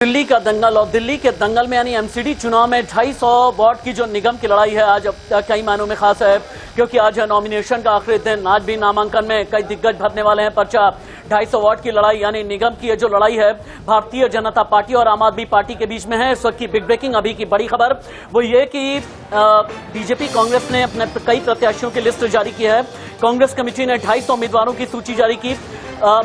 दिल्ली का दंगल और दिल्ली के दंगल में यानी एमसीडी चुनाव में 250 वार्ड की जो निगम की लड़ाई है आज कई मायनों में खास है, क्योंकि आज है नॉमिनेशन का आखिरी दिन। आज भी नामांकन में कई दिग्गज भरने वाले हैं पर्चा। 250 वार्ड की लड़ाई यानी निगम की जो लड़ाई है भारतीय जनता पार्टी और आम आदमी पार्टी के बीच में है। इस वक्त की बिग ब्रेकिंग अभी की बड़ी खबर वो ये कि बीजेपी कांग्रेस ने अपने कई प्रत्याशियों की लिस्ट जारी की है। कांग्रेस कमेटी ने 250 उम्मीदवारों की सूची जारी की।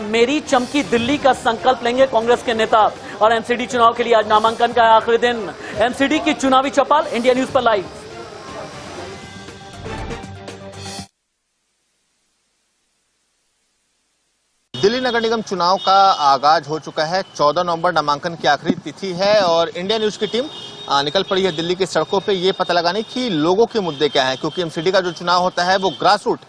मेरी चमकी दिल्ली का संकल्प लेंगे कांग्रेस के नेता। और एमसीडी चुनाव के लिए आज नामांकन का आखिरी दिन। एमसीडी की चुनावी चौपाल इंडिया न्यूज पर लाइव। दिल्ली नगर निगम चुनाव का आगाज हो चुका है। 14 नवंबर नामांकन की आखिरी तिथि है और इंडिया न्यूज की टीम निकल पड़ी है दिल्ली की सड़कों पे ये पता लगाने की लोगों के मुद्दे क्या हैं, क्योंकि एमसीडी का जो चुनाव होता है वो ग्रास रूट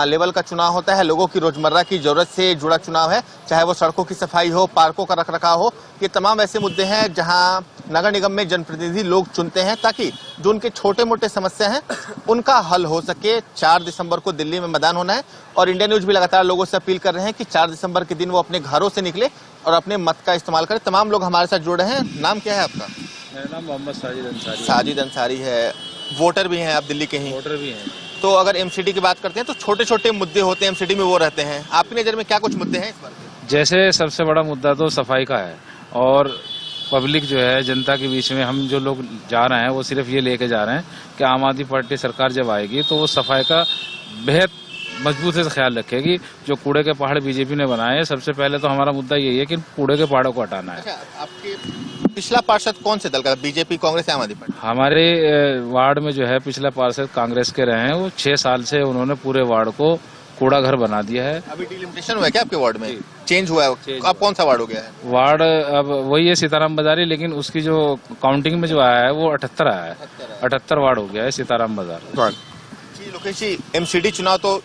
लेवल का चुनाव होता है। लोगों की रोजमर्रा की जरूरत से जुड़ा चुनाव है, चाहे वो सड़कों की सफाई हो, पार्कों का रखरखाव हो। ये तमाम ऐसे मुद्दे हैं जहां नगर निगम में जनप्रतिनिधि लोग चुनते हैं ताकि जो उनके छोटे मोटे समस्या हैं उनका हल हो सके। 4 दिसंबर को दिल्ली में मतदान होना है और इंडिया न्यूज भी लगातार लोगों से अपील कर रहे हैं कि 4 दिसंबर के दिन वो अपने घरों से निकले और अपने मत का इस्तेमाल करें। तमाम लोग हमारे साथ जुड़ रहे हैं। नाम क्या है आपका? मेरा नाम मोहम्मद साजिद अंसारी है। वोटर भी हैं आप दिल्ली के ही? वोटर भी हैं। तो अगर एमसीडी की बात करते हैं तो छोटे छोटे मुद्दे होते हैं एमसीडी में, वो रहते हैं। आपकी नज़र में क्या कुछ मुद्दे हैं इस बार? जैसे सबसे बड़ा मुद्दा तो सफाई का है और पब्लिक जो है जनता के बीच में हम जो लोग जा रहे हैं वो सिर्फ ये लेके जा रहे हैं कि आम आदमी पार्टी सरकार जब आएगी तो वो सफाई का बेहद मजबूत से ख्याल रखेगी। जो कूड़े के पहाड़ बीजेपी ने बनाए हैं, सबसे पहले तो हमारा मुद्दा यही है कि कूड़े के पहाड़ों को हटाना है। अच्छा, आपके पिछला पार्षद कौन से दल का? बीजेपी, कांग्रेस या आम आदमी पार्टी? हमारे वार्ड में जो है पिछला पार्षद कांग्रेस के रहे हैं। वो 6 साल से उन्होंने पूरे वार्ड को कूड़ा घर बना दिया है। अभी डिलिमिटेशन हुआ है क्या आपके वार्ड में? चेंज हुआ है? अब कौन सा वार्ड हो गया है? वार्ड अब वही है सीताराम बाजारी, लेकिन उसकी जो काउंटिंग में जो आया है वो 78 आया है। 78 वार्ड हो गया है सीताराम बाजार। जी लोकेश जी, एमसीडी चुनाव तो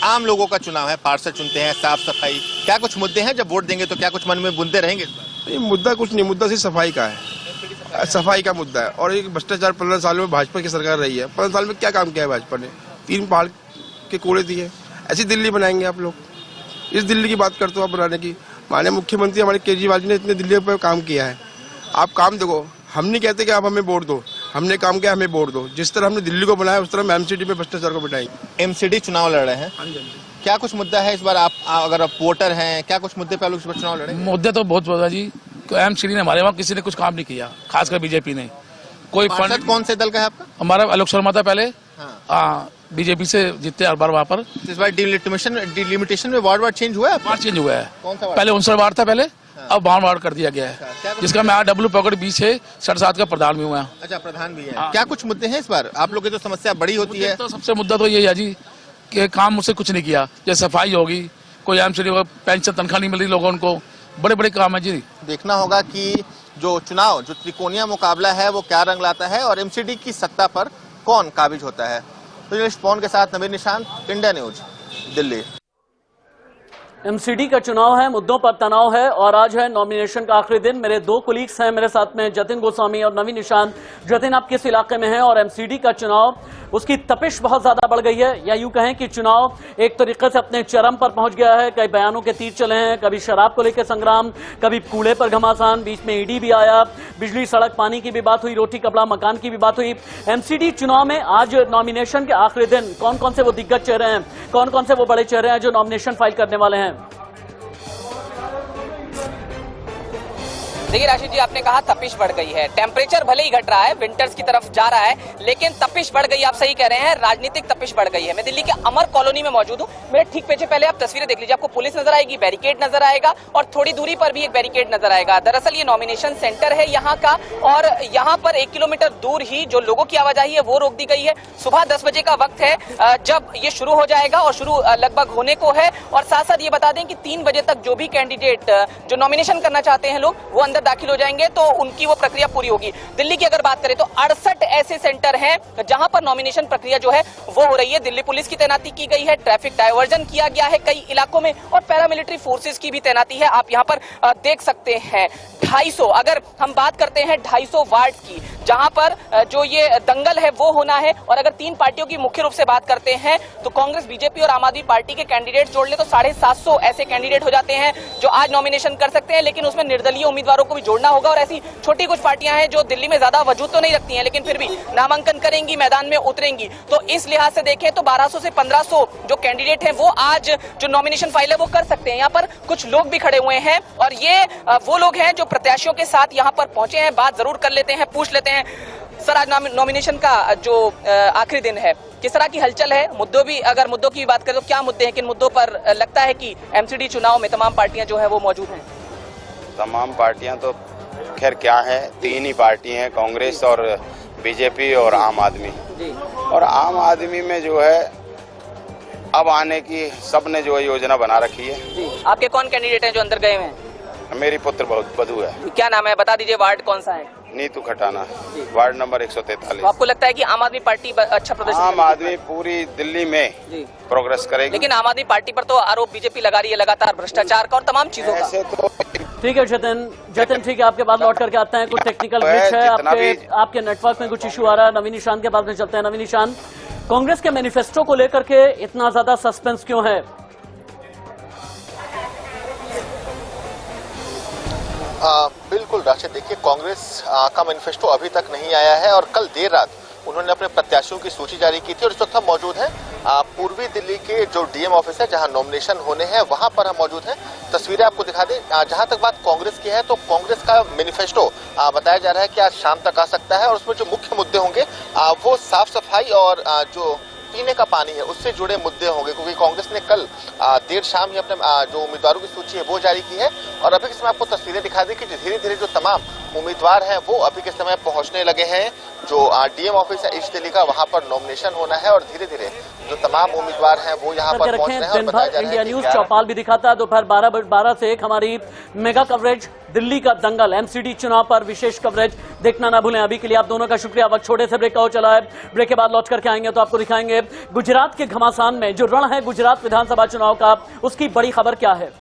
आम लोगों का चुनाव है, पार्षद चुनते हैं, साफ सफाई, क्या कुछ मुद्दे हैं जब वोट देंगे तो क्या कुछ मन में बुनते रहेंगे? मुद्दा कुछ नहीं, मुद्दा सिर्फ सफाई का है। सफाई का मुद्दा है और एक भ्रष्टाचार 15 सालों में भाजपा की सरकार रही है। 15 साल में क्या काम किया है भाजपा ने? 3 पहाड़ के कूड़े दिए। ऐसी दिल्ली बनाएंगे आप लोग? इस दिल्ली की बात करते हो आप बनाने की? माननीय मुख्यमंत्री हमारे केजरीवाल जी ने इतने दिल्ली पर काम किया है। आप काम देखो, हम नहीं कहते कि आप हमें वोट दो, हमने काम किया, हमें वोट दो। जिस तरह हमने दिल्ली को बनाया उस तरह हम एमसीडी में भ्रष्टाचार को बनाएंगे। एमसीडी चुनाव लड़ रहे हैं, क्या कुछ मुद्दा है इस बार? आप अगर आप वोटर हैं, क्या कुछ मुद्दे पे आप लोग इस बार चुनाव लड़ेंगे? मुद्दे तो बहुत बड़ा जी। एमसीडी ने हमारे वहाँ किसी ने कुछ काम नहीं किया, खासकर बीजेपी ने। कोई फंड कौन से दल का है आपका? हमारा आलोक शर्मा था पहले, बीजेपी से जीते हर बार वहाँ पर। इस बार डिलिमिटेशन में वार्ड चेंज हुआ है? वार्ड चेंज हुआ है। कौन सा वार्ड? पहले 59 वार्ड था पहले, अब 52 वार्ड कर दिया गया है, जिसका मैं डब्ल्यू पॉकेट 20/7 का प्रधान भी हुआ। अच्छा, प्रधान भी है। क्या कुछ मुद्दे हैं इस बार? आप लोग की तो समस्या बड़ी होती है। तो सबसे मुद्दा तो यही है जी कि काम मुझसे कुछ नहीं किया। जैसे सफाई होगी, कोई एमसीडी पेंशन तनख्वाह नहीं मिल रही लोगों को, बड़े बड़े काम है जी। देखना होगा कि जो चुनाव, जो त्रिकोणीय मुकाबला है वो क्या रंग लाता है और एमसीडी की सत्ता पर कौन काबिज होता है। तो पवन के साथ Naveen Nishant, India news, Delhi. MCD का चुनाव है, मुद्दों पर तनाव है और आज है नॉमिनेशन का आखिरी दिन। मेरे 2 कुलीग्स हैं मेरे साथ में, जतिन गोस्वामी और नवीन निशांत। जतिन, आप किस इलाके में हैं? और एमसीडी का चुनाव, उसकी तपिश बहुत ज्यादा बढ़ गई है, या यूं कहें कि चुनाव एक तरीके से अपने चरम पर पहुंच गया है। कई बयानों के तीर चले हैं, कभी शराब को लेकर संग्राम, कभी कूड़े पर घमासान, बीच में ईडी भी आया, बिजली सड़क पानी की भी बात हुई, रोटी कपड़ा मकान की भी बात हुई। एमसीडी चुनाव में आज नॉमिनेशन के आखिरी दिन कौन कौन से वो दिग्गज चेहरे हैं, कौन कौन से वो बड़े चेहरे हैं जो नॉमिनेशन फाइल करने वाले हैं? देखिए राशिद जी, आपने कहा तपिश बढ़ गई है। टेम्परेचर भले ही घट रहा है, विंटर्स की तरफ जा रहा है, लेकिन तपिश बढ़ गई। आप सही कह रहे हैं, राजनीतिक तपिश बढ़ गई है। मैं दिल्ली के अमर कॉलोनी में मौजूद हूँ। मेरे ठीक पीछे पहले आप तस्वीरें देख लीजिए, आपको पुलिस नजर आएगी, बैरिकेड नजर आएगा और थोड़ी दूरी पर भी एक बैरिकेड नजर आएगा। दरअसल ये नॉमिनेशन सेंटर है यहाँ का और यहाँ पर 1 किलोमीटर दूर ही जो लोगों की आवाजाही है वो रोक दी गई है। सुबह 10 बजे का वक्त है जब ये शुरू हो जाएगा और शुरू लगभग होने को है। और साथ साथ ये बता दें कि 3 बजे तक जो भी कैंडिडेट जो नॉमिनेशन करना चाहते हैं लोग, वो अंदर दाखिल हो जाएंगे तो उनकी वो प्रक्रिया पूरी होगी। दिल्ली की अगर बात करें तो 68 ऐसे सेंटर हैं जहां पर नॉमिनेशन प्रक्रिया जो है वो हो रही है। दिल्ली पुलिस की तैनाती की गई है, ट्रैफिक डायवर्जन किया गया है कई इलाकों में और पैरामिलिट्री फोर्सेस की भी तैनाती है। आप यहां पर देख सकते हैं 250, अगर हम बात करते हैं 250 वार्ड की, जहां पर जो ये दंगल है वो होना है। और अगर तीन पार्टियों की मुख्य रूप से बात करते हैं तो कांग्रेस, बीजेपी और आम आदमी पार्टी के कैंडिडेट जोड़ ले तो 750 ऐसे कैंडिडेट हो जाते हैं जो आज नॉमिनेशन कर सकते हैं, लेकिन उसमें निर्दलीय उम्मीदवारों को भी जोड़ना होगा। और ऐसी छोटी कुछ पार्टियां हैं जो दिल्ली में ज्यादा वजूद तो नहीं रखती हैं, लेकिन फिर भी नामांकन करेंगी, मैदान में उतरेंगी। तो इस लिहाज से देखें तो 1200 से 1500 जो कैंडिडेट हैं वो आज जो नॉमिनेशन फाइल है वो कर सकते हैं। यहाँ पर कुछ लोग भी खड़े हुए हैं और ये वो लोग हैं जो प्रत्याशियों के साथ यहाँ पर पहुंचे हैं। बात जरूर कर लेते हैं, पूछ लेते हैं। सर, आज नॉमिनेशन का जो आखिरी दिन है, किस तरह की हलचल है? अगर मुद्दों की बात करें तो क्या मुद्दे हैं, किन मुद्दों पर लगता है कि एमसीडी चुनाव में तमाम पार्टियां जो है वो मौजूद हैं? तमाम पार्टियां तो खैर क्या है, तीन ही पार्टी हैं, कांग्रेस और बीजेपी और आम आदमी। और आम आदमी में जो है अब आने की सबने जो है योजना बना रखी है। जी, आपके कौन कैंडिडेट हैं जो अंदर गए हुए हैं? मेरी पुत्र बधू है। क्या नाम है, बता दीजिए। वार्ड कौन सा है? Neetu Khatana, ward number 143। तो आपको लगता है कि आम आदमी पार्टी अच्छा प्रदर्शन आम आदमी पूरी दिल्ली में प्रोग्रेस करेगी, लेकिन आम आदमी पार्टी पर तो आरोप बीजेपी लगा रही है लगातार भ्रष्टाचार का और तमाम चीजों का। ऐसे तो ठीक है जतिन, ठीक है, आपके बाद लौट करके आते हैं। कुछ टेक्निकल ग्लिच है, आपके नेटवर्क में कुछ इशू आ रहा है। नवीन निशान के बाद में चलते हैं। नवीन निशान, कांग्रेस के मैनिफेस्टो को लेकर के इतना ज्यादा सस्पेंस क्यों है? बिल्कुल राशिद, देखिए कांग्रेस का मैनिफेस्टो अभी तक नहीं आया है और कल देर रात उन्होंने अपने प्रत्याशियों की सूची जारी की थी और इस वक्त हम मौजूद हैं पूर्वी दिल्ली के जो डीएम ऑफिस है जहां नॉमिनेशन होने हैं, वहां पर हम मौजूद हैं। तस्वीरें आपको दिखा दें। जहां तक बात कांग्रेस की है तो कांग्रेस का मैनिफेस्टो बताया जा रहा है कि आज शाम तक आ सकता है और उसमें जो मुख्य मुद्दे होंगे वो साफ सफाई और जो पीने का पानी है उससे जुड़े मुद्दे होंगे, क्योंकि कांग्रेस ने कल देर शाम ही अपने जो उम्मीदवारों की सूची है वो जारी की है। और अभी के समय आपको तस्वीरें दिखा दी कि धीरे धीरे जो तमाम उम्मीदवार हैं वो अभी के समय पहुंचने लगे हैं। जो डीएम ऑफिस है ईस्ट दिल्ली का, वहां पर नॉमिनेशन होना है और धीरे धीरे जो तमाम उम्मीदवार हैं वो यहाँ पर पहुंच रहे हैं। दिन भर इंडिया न्यूज चौपाल भी दिखाता है। दोपहर 12 से 1 हमारी मेगा कवरेज दिल्ली का दंगल एमसीडी चुनाव पर विशेष कवरेज देखना ना भूलें। अभी के लिए आप दोनों का शुक्रिया। वक्त छोटे से ब्रेक का हो चला है। ब्रेक के बाद लौट करके आएंगे तो आपको दिखाएंगे गुजरात के घमासान में जो रण है गुजरात विधानसभा चुनाव का, उसकी बड़ी खबर क्या है।